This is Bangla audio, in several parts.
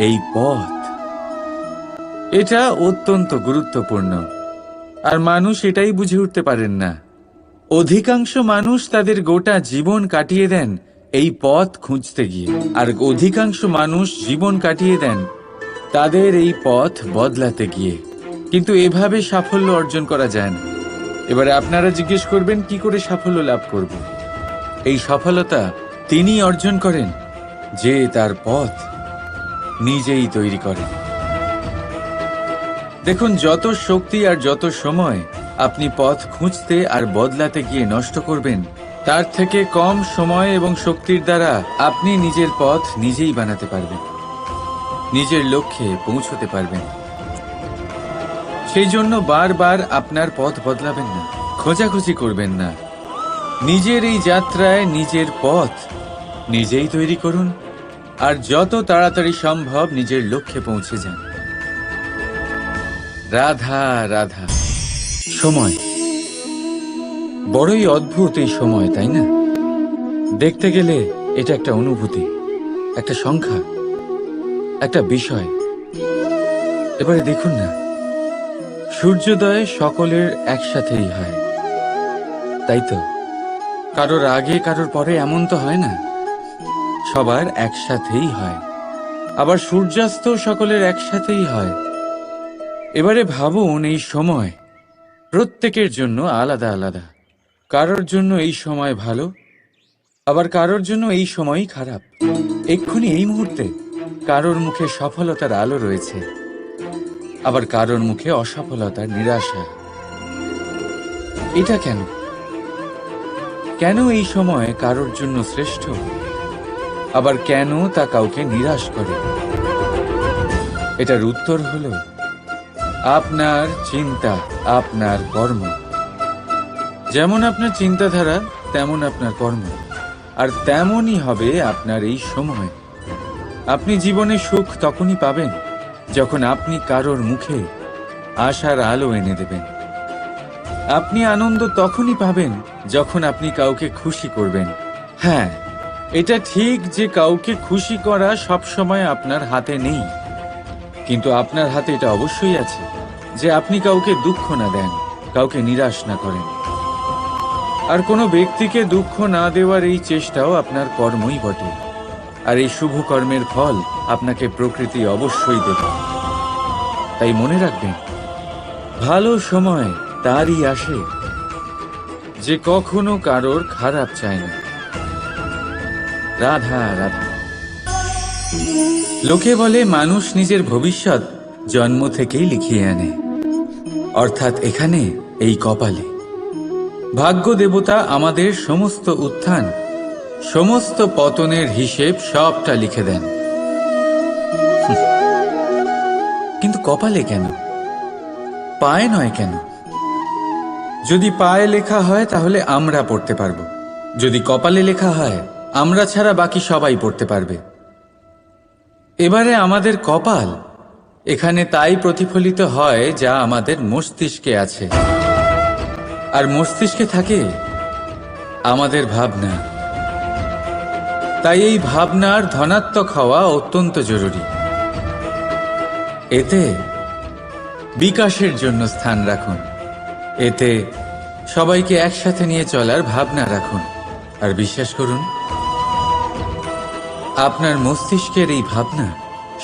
এই পথ, এটা অত্যন্ত গুরুত্বপূর্ণ। আর মানুষ এটাই বুঝে উঠতে পারেন না। অধিকাংশ মানুষ তাদের গোটা জীবন কাটিয়ে দেন এই পথ খুঁজতে গিয়ে, আর অধিকাংশ মানুষ জীবন কাটিয়ে দেন তাদের এই পথ বদলাতে গিয়ে। কিন্তু এভাবে সাফল্য অর্জন করা যায় না। এবারে আপনারা জিজ্ঞেস করবেন, কি করে সাফল্য লাভ করব? এই সফলতা তিনি অর্জন করেন যে তার পথ নিজেই তৈরি করেন। দেখুন, যত শক্তি আর যত সময় আপনি পথ খুঁজতে আর বদলাতে গিয়ে নষ্ট করবেন, তার থেকে কম সময় এবং শক্তির দ্বারা আপনি নিজের পথ নিজেই বানাতে পারবেন, নিজের লক্ষ্যে পৌঁছতে পারবেন। সেই জন্য বারবার আপনার পথ বদলাবেন না, খোঁজাখুঁজি করবেন না। নিজের এই যাত্রায় নিজের পথ নিজেই তৈরি করুন, আর যত তাড়াতাড়ি সম্ভব নিজের লক্ষ্যে পৌঁছে যান। রাধা রাধা। সময় বড়ই অদ্ভুত, এই সময়, তাই না? দেখতে গেলে এটা একটা অনুভূতি, একটা সংখ্যা, একটা বিষয়। এবারে দেখুন না, সূর্যোদয় সকলের একসাথেই হয়, তাই তো? কারোর আগে কারোর পরে এমন তো হয় না, সবার একসাথেই হয়। আবার সূর্যাস্ত সকলের একসাথেই হয়। এবারে ভাবুন, এই সময় প্রত্যেকের জন্য আলাদা আলাদা। কারোর জন্য এই সময় ভালো, আবার কারোর জন্য এই সময়ই খারাপ। এক্ষুনি এই মুহূর্তে কারোর মুখে সফলতার আলো রয়েছে, আবার কারোর মুখে অসফলতার নিরাশা। এটা কেন? কেন এই সময় কারোর জন্য শ্রেষ্ঠ, আবার কেন তা কাউকে নিরাশ করে? এটার উত্তর হলো আপনার চিন্তা, আপনার কর্ম। যেমন আপনার চিন্তাধারা, তেমন আপনার কর্ম, আর তেমনই হবে আপনার এই সময়। আপনি জীবনে সুখ তখনই পাবেন যখন আপনি কারোর মুখে আশার আলো এনে দেবেন। আপনি আনন্দ তখনই পাবেন যখন আপনি কাউকে খুশি করবেন। হ্যাঁ, এটা ঠিক যে কাউকে খুশি করা সবসময় আপনার হাতে নেই, কিন্তু আপনার হাতে এটা অবশ্যই আছে যে আপনি কাউকে দুঃখ না দেন, কাউকে নিরাশ না করেন। আর কোনো ব্যক্তিকে দুঃখ না দেওয়ার এই চেষ্টাও আপনার কর্মই বটে। আর এই শুভ কর্মের ফল আপনাকে প্রকৃতি অবশ্যই দেবে। তাই মনে রাখবেন, ভালো সময় তারই আসে যে কখনো কারোর খারাপ চায় না। রাধা রাধা। লোকে বলে মানুষ নিজের ভবিষ্যৎ জন্ম থেকেই লিখিয়ে আনে, অর্থাৎ এখানে, এই কপালে। ভাগ্য দেবতা আমাদের সমস্ত উত্থান, সমস্ত পতনের হিসেব সবটা লিখে দেন। কিন্তু কপালে কেন, পায়ে নয় কেন? যদি পায়ে লেখা হয় তাহলে আমরা পড়তে পারবো, যদি কপালে লেখা হয় আমরা ছাড়া বাকি সবাই পড়তে পারবে। এবারে আমাদের কপাল এখানে তাই প্রতিফলিত হয় যা আমাদের মস্তিষ্কে আছে, আর মস্তিষ্কে থাকে আমাদের ভাবনা। তাই এই ভাবনার ধনাত্মক হওয়া অত্যন্ত জরুরি। এতে বিকাশের জন্য স্থান রাখুন, এতে সবাইকে একসাথে নিয়ে চলার ভাবনা রাখুন, আর বিশ্বাস করুন, আপনার মস্তিষ্কের এই ভাবনা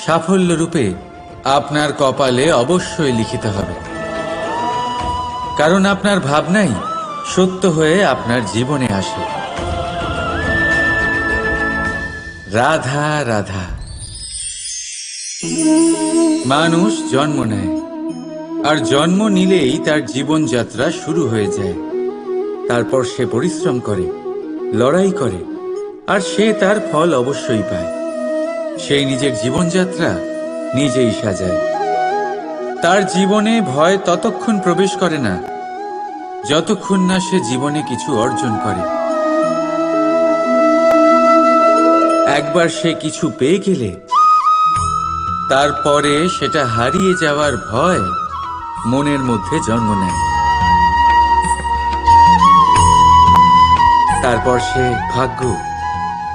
সাফল্য রূপে আপনার কপালে অবশ্যই লিখিত হবে। কারণ আপনার ভাবনাই সত্য হয়ে আপনার জীবনে আসে। রাধা রাধা। মানুষ জন্ম নেয়, আর জন্ম নিলেই তার জীবনযাত্রা শুরু হয়ে যায়। তারপর সে পরিশ্রম করে, লড়াই করে, আর সে তার ফল অবশ্যই পায়। সেই নিজের জীবনযাত্রা নিজেই সাজায়। তার জীবনে ভয় ততক্ষণ প্রবেশ করে না যতক্ষণ না সে জীবনে কিছু অর্জন করে। একবার সে কিছু পেয়ে গেলে তারপরে সেটা হারিয়ে যাওয়ার ভয় মনের মধ্যে জন্ম নেয়। তারপর সে ভাগ্য,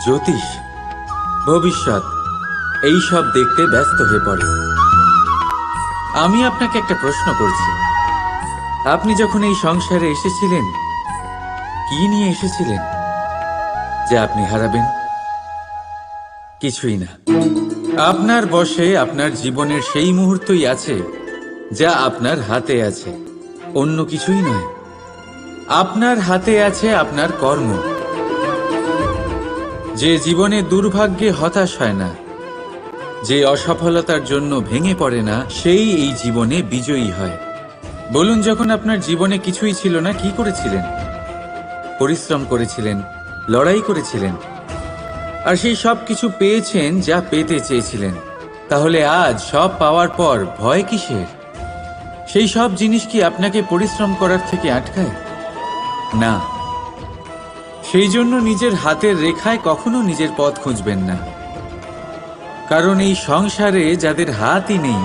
জ্যোতিষ, ভবিষ্যৎ এই সব দেখতে ব্যস্ত হয়ে পড়ে। আমি আপনাকে একটা প্রশ্ন করছি, আপনি যখন এই সংসারে এসেছিলেন কি নিয়ে এসেছিলেন যে আপনি হারাবেন? কিছুই না। আপনার বশে আপনার জীবনের সেই মুহূর্তই আছে যা আপনার হাতে আছে, অন্য কিছুই নয়। আপনার হাতে আছে আপনার কর্ম। যে জীবনে দুর্ভাগ্যে হতাশ হয় না, যে অসফলতার জন্য ভেঙে পড়ে না, সেই এই জীবনে বিজয়ী হয়। বলুন, যখন আপনার জীবনে কিছুই ছিল না, কি করেছিলেন? পরিশ্রম করেছিলেন, লড়াই করেছিলেন, আর সেই সব কিছু পেয়েছেন যা পেতে চেয়েছিলেন। তাহলে আজ সব পাওয়ার পর ভয় কিসের? সেই সব জিনিস কি আপনাকে পরিশ্রম করার থেকে আটকায়? না। সেই জন্য নিজের হাতের রেখায় কখনো নিজের পথ খুঁজবেন না, কারণ এই সংসারে যাদের হাতই নেই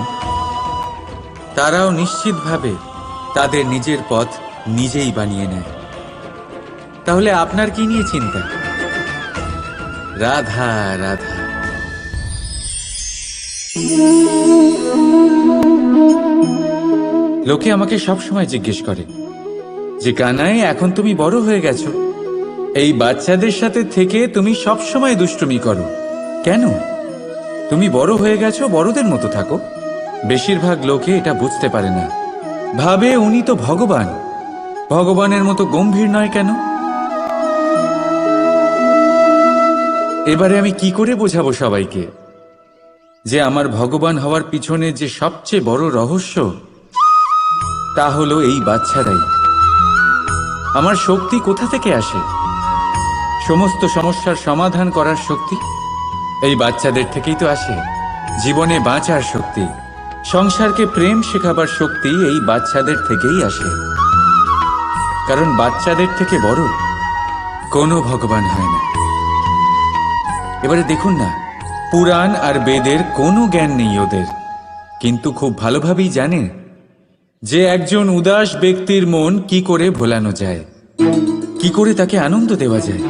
তারাও নিশ্চিতভাবে তাদের নিজের পথ নিজেই বানিয়ে নেয়। তাহলে আপনার কি নিয়ে চিন্তা? রাধা রাধা। লোকে আমাকে সবসময় জিজ্ঞেস করে যে কানাই, এখন তুমি বড় হয়ে গেছো, এই বাচ্চাদের সাথে থেকে তুমি সবসময় দুষ্টুমি করো কেন? তুমি বড় হয়ে গেছো, বড়দের মতো থাকো। বেশিরভাগ লোকে এটা বুঝতে পারে না, ভাবে উনি তো ভগবান, ভগবানের মতো গম্ভীর নয় কেন? এবারে আমি কি করে বোঝাবো সবাইকে যে আমার ভগবান হওয়ার পিছনে যে সবচেয়ে বড় রহস্য তা হলো এই বাচ্চারাই। আমার শক্তি কোথা থেকে আসে? সমস্ত সমস্যার সমাধান করার শক্তি এই বাচ্চাদের থেকেই তো আসে। জীবনে বাঁচার শক্তি, সংসারকে প্রেম শেখাবার শক্তি এই বাচ্চাদের থেকেই আসে। কারণ বাচ্চাদের থেকে বড় কোনো ভগবান হয় না। এবারে দেখুন না, পুরাণ আর বেদের কোনো জ্ঞান নেই ওদের, কিন্তু খুব ভালোভাবেই জানে যে একজন উদাস ব্যক্তির মন কি করে ভোলানো যায়, কি করে তাকে আনন্দ দেওয়া যায়।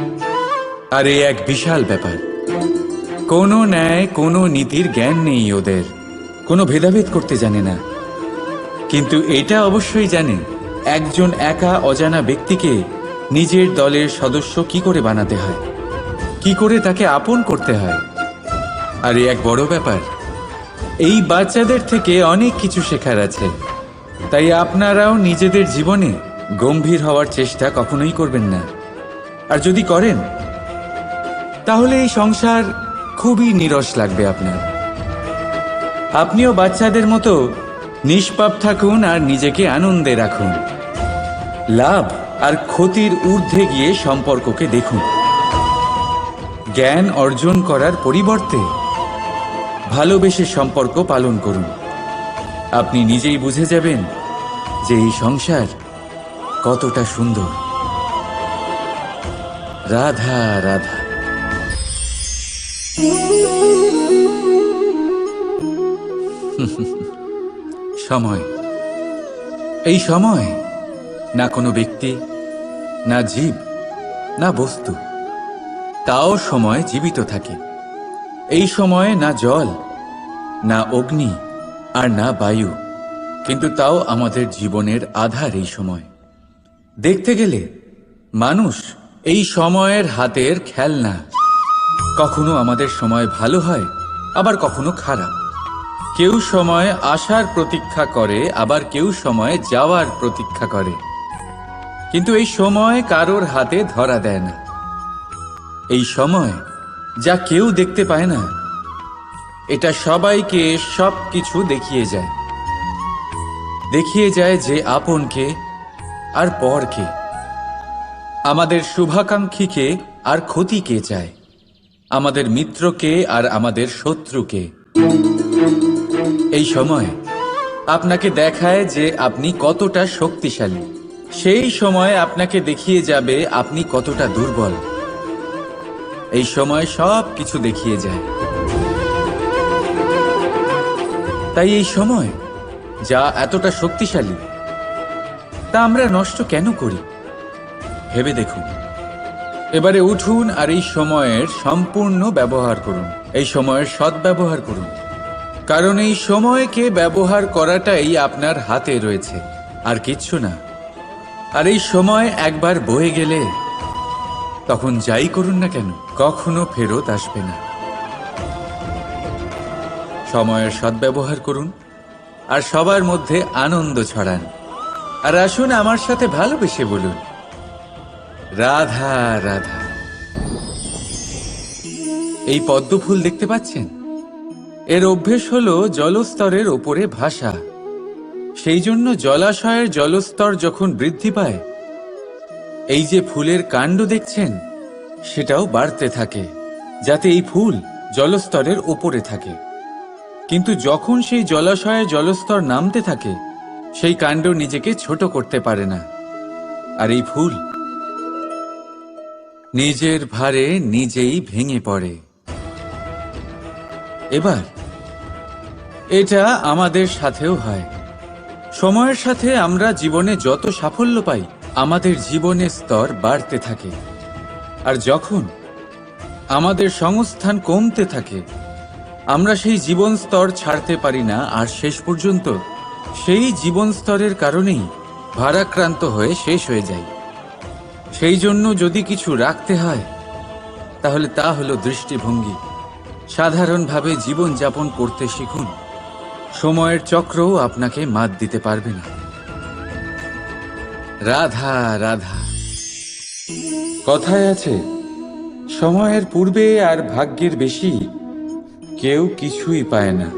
আর এই এক বিশাল ব্যাপার। কোনো ন্যায়, কোনো নীতির জ্ঞান নেই ওদের, কোনো ভেদাভেদ করতে জানে না। কিন্তু এটা অবশ্যই জানে একজন একা অজানা ব্যক্তিকে নিজের দলের সদস্য কি করে বানাতে হয়, কি করে তাকে আপন করতে হয়। আর এই এক বড় ব্যাপার। এই বাচ্চাদের থেকে অনেক কিছু শেখার আছে। তাই আপনারাও নিজেদের জীবনে গম্ভীর হওয়ার চেষ্টা কখনোই করবেন না। আর যদি করেন তাহলে এই সংসার খুবই নীরস লাগবে আপনার। আপনিও বাচ্চাদের মতো নিষ্পাপ থাকুন আর নিজেকে আনন্দে রাখুন। লাভ আর ক্ষতির ঊর্ধ্বে গিয়ে সম্পর্ককে দেখুন। জ্ঞান অর্জন করার পরিবর্তে ভালোবেসে সম্পর্ক পালন করুন। আপনি নিজেই বুঝে যাবেন যে এই সংসার কতটা সুন্দর। রাধা রাধা। সময়, এই সময় না কোনো ব্যক্তি, না জীব, না বস্তু, তাও সময় জীবিত থাকে। এই সময়ে না জল, না অগ্নি, আর না বায়ু, কিন্তু তাও আমাদের জীবনের আধার এই সময়। দেখতে গেলে মানুষ এই সময়ের হাতের খেলনা। কখনো আমাদের সময় ভালো হয়, আবার কখনো খারাপ। কেউ সময় আসার প্রতীক্ষা করে, আবার কেউ সময় যাওয়ার প্রতীক্ষা করে। কিন্তু এই সময় কারোর হাতে ধরা দেয় না। এই সময় যা কেউ দেখতে পায় না, এটা সবাইকে সব কিছু দেখিয়ে যায়। দেখিয়ে যায় যে আপন কে আর পর কে, আমাদের শুভাকাঙ্ক্ষীকে আর ক্ষতি কে চায়, আমাদের মিত্রকে আর আমাদের শত্রুকে। এই সময় আপনাকে দেখায় যে আপনি কতটা শক্তিশালী, সেই সময় আপনাকে দেখিয়ে যাবে আপনি কতটা দুর্বল। এই সময় সব কিছু দেখিয়ে যায়। তাই এই সময় যা এতটা শক্তিশালী, তা আমরা নষ্ট কেন করি ভেবে দেখুন। এবারে উঠুন আর এই সময়ের সম্পূর্ণ ব্যবহার করুন। এই সময়ের সদ্ব্যবহার করুন, কারণ এই সময়কে ব্যবহার করাটাই আপনার হাতে রয়েছে, আর কিচ্ছু না। আর এই সময় একবার বয়ে গেলে তখন যাই করুন না কেন কখনো ফেরত আসবে না। সময়ের সদ্ব্যবহার করুন আর সবার মধ্যে আনন্দ ছড়ান। আর আসুন আমার সাথে ভালোবেসে বলুন, রাধা রাধা। এই পদ্ম ফুল দেখতে পাচ্ছেন? এর অভ্যেস হলো জলস্তরের ওপরে ভাসা। সেই জন্য জলাশয়ের জলস্তর যখন বৃদ্ধি পায়, এই যে ফুলের কাণ্ড দেখছেন সেটাও বাড়তে থাকে, যাতে এই ফুল জলস্তরের ওপরে থাকে। কিন্তু যখন সেই জলাশয়ের জলস্তর নামতে থাকে, সেই কাণ্ড নিজেকে ছোট করতে পারে না, আর এই ফুল নিজের ভারে নিজেই ভেঙে পড়ে। এবার এটা আমাদের সাথেও হয়। সময়ের সাথে আমরা জীবনে যত সাফল্য পাই, আমাদের জীবনের স্তর বাড়তে থাকে। আর যখন আমাদের সংস্থান কমতে থাকে, আমরা সেই জীবন স্তর ছাড়তে পারি না, আর শেষ পর্যন্ত সেই জীবন স্তরের কারণেই ভারাক্রান্ত হয়ে শেষ হয়ে যায়। সেই জন্য যদি কিছু রাখতে হয়, তাহলে তা হলো দৃষ্টিভঙ্গি। সাধারণভাবে জীবন যাপন করতে শিখুন। সময়ের চক্রও আপনাকে মাত দিতে পারবে না। রাধা রাধা। কথায় আছে, সময়ের পূর্বে আর ভাগ্যের বেশি কেউ কিছুই পায় না।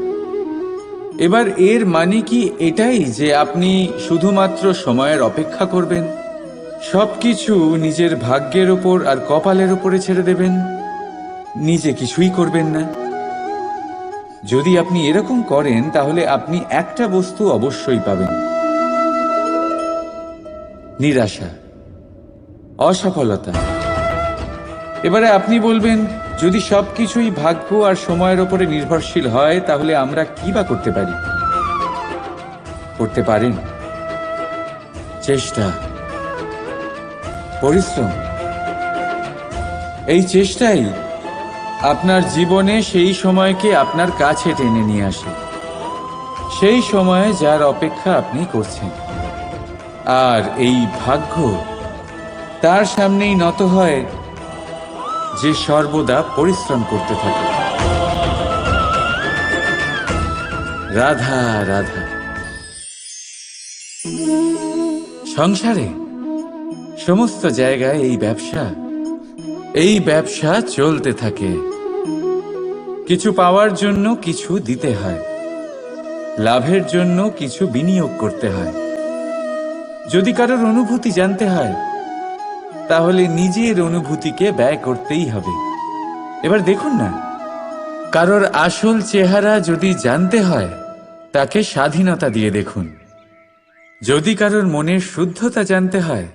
এবার এর মানে কি এটাই যে আপনি শুধুমাত্র সময়ের অপেক্ষা করবেন, সবকিছু নিজের ভাগ্যের ওপর আর কপালের উপরে ছেড়ে দেবেন, নিজে কিছুই করবেন না? যদি আপনি এরকম করেন, তাহলে আপনি একটা বস্তু অবশ্যই পাবেন: নিরাশা, অসফলতা। এবারে আপনি বলবেন, যদি সবকিছুই ভাগ্য আর সময়ের উপরে নির্ভরশীল হয়, তাহলে আমরা কি বা করতে পারি? করতে পারেন চেষ্টা, পরিশ্রম। এই চেষ্টাই আপনার জীবনে সেই সময়কে আপনার কাছে টেনে নিয়ে আসে, সেই সময়ে যার অপেক্ষা আপনি করছেন। আর এই ভাগ্য তার সামনেই নত হয় যে সর্বদা পরিশ্রম করতে থাকে। রাধা রাধা। সংসারে সমস্ত জায়গায় এই ব্যবসা চলতে থাকে। কিছু পাওয়ার জন্য কিছু দিতে হয়, লাভের জন্য কিছু বিনিয়োগ করতে হয়। যদি কারোর অনুভূতি জানতে হয়, তাহলে নিজের অনুভূতিকে ব্যয় করতেই হবে। এবার দেখুন না, কারোর আসল চেহারা যদি জানতে হয়, তাকে স্বাধীনতা দিয়ে দেখুন। যদি কারোর মনের শুদ্ধতা জানতে হয়,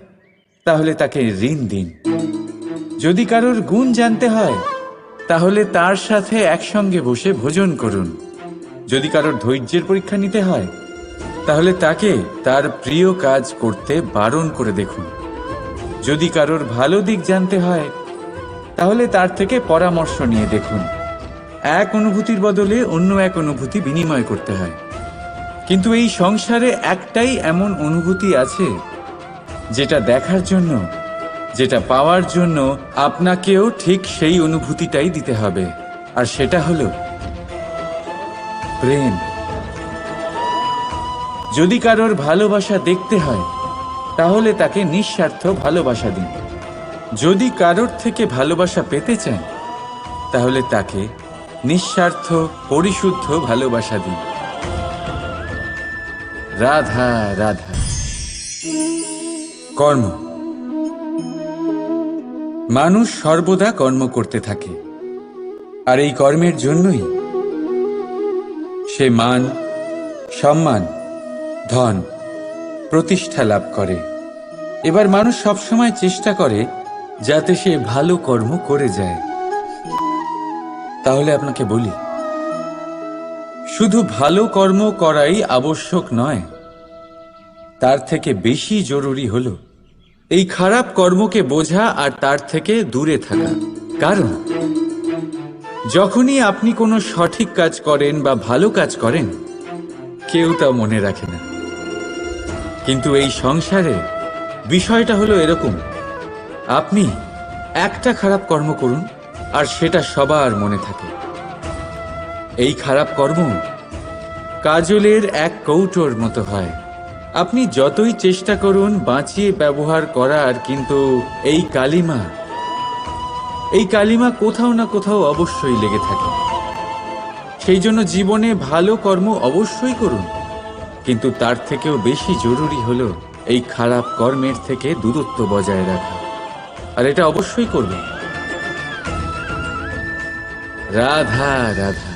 তাহলে তাকে ঋণ দিন। যদি কারোর গুণ জানতে হয়, তাহলে তার সাথে একসঙ্গে বসে ভোজন করুন। যদি কারোর ধৈর্যের পরীক্ষা নিতে হয়, তাহলে তাকে তার প্রিয় কাজ করতে বারণ করে দেখুন। যদি কারোর ভালো দিক জানতে হয়, তাহলে তার থেকে পরামর্শ নিয়ে দেখুন। এক অনুভূতির বদলে অন্য এক অনুভূতি বিনিময় করতে হয়। কিন্তু এই সংসারে একটাই এমন অনুভূতি আছে, যেটা দেখার জন্য, যেটা পাওয়ার জন্য আপনাকেও ঠিক সেই অনুভূতিটাই দিতে হবে, আর সেটা হলো প্রেম। যদি কারোর ভালোবাসা দেখতে হয়, তাহলে তাকে নিঃস্বার্থ ভালোবাসা দিন। যদি কারোর থেকে ভালোবাসা পেতে চান, তাহলে তাকে নিঃস্বার্থ পরিশুদ্ধ ভালোবাসা দিন। রাধা রাধা। কর্ম। মানুষ সর্বদা কর্ম করতে থাকে, আর এই কর্মের জন্যই সে মান, সম্মান, ধন, প্রতিষ্ঠা লাভ করে। এবার মানুষ সবসময় চেষ্টা করে যাতে সে ভালো কর্ম করে যায়। তাহলে আপনাকে বলি, শুধু ভালো কর্ম করাই আবশ্যক নয়, তার থেকে বেশি জরুরি হলো এই খারাপ কর্মকে বোঝা আর তার থেকে দূরে থাকা। কারণ যখনই আপনি কোনো সঠিক কাজ করেন বা ভালো কাজ করেন, কেউ তা মনে রাখে না। কিন্তু এই সংসারে বিষয়টা হলো এরকম, আপনি একটা খারাপ কর্ম করুন আর সেটা সবার মনে থাকে। এই খারাপ কর্ম কাজলের এক কৌটোর মতো হয়। আপনি যতই চেষ্টা করুন বাঁচিয়ে ব্যবহার করার, কিন্তু এই কালিমা কোথাও না কোথাও অবশ্যই লেগে থাকে। সেই জন্য জীবনে ভালো কর্ম অবশ্যই করুন, কিন্তু তার থেকেও বেশি জরুরি হলো এই খারাপ কর্মের থেকে দূরত্ব বজায় রাখা। আর এটা অবশ্যই করবেন। রাধা রাধা।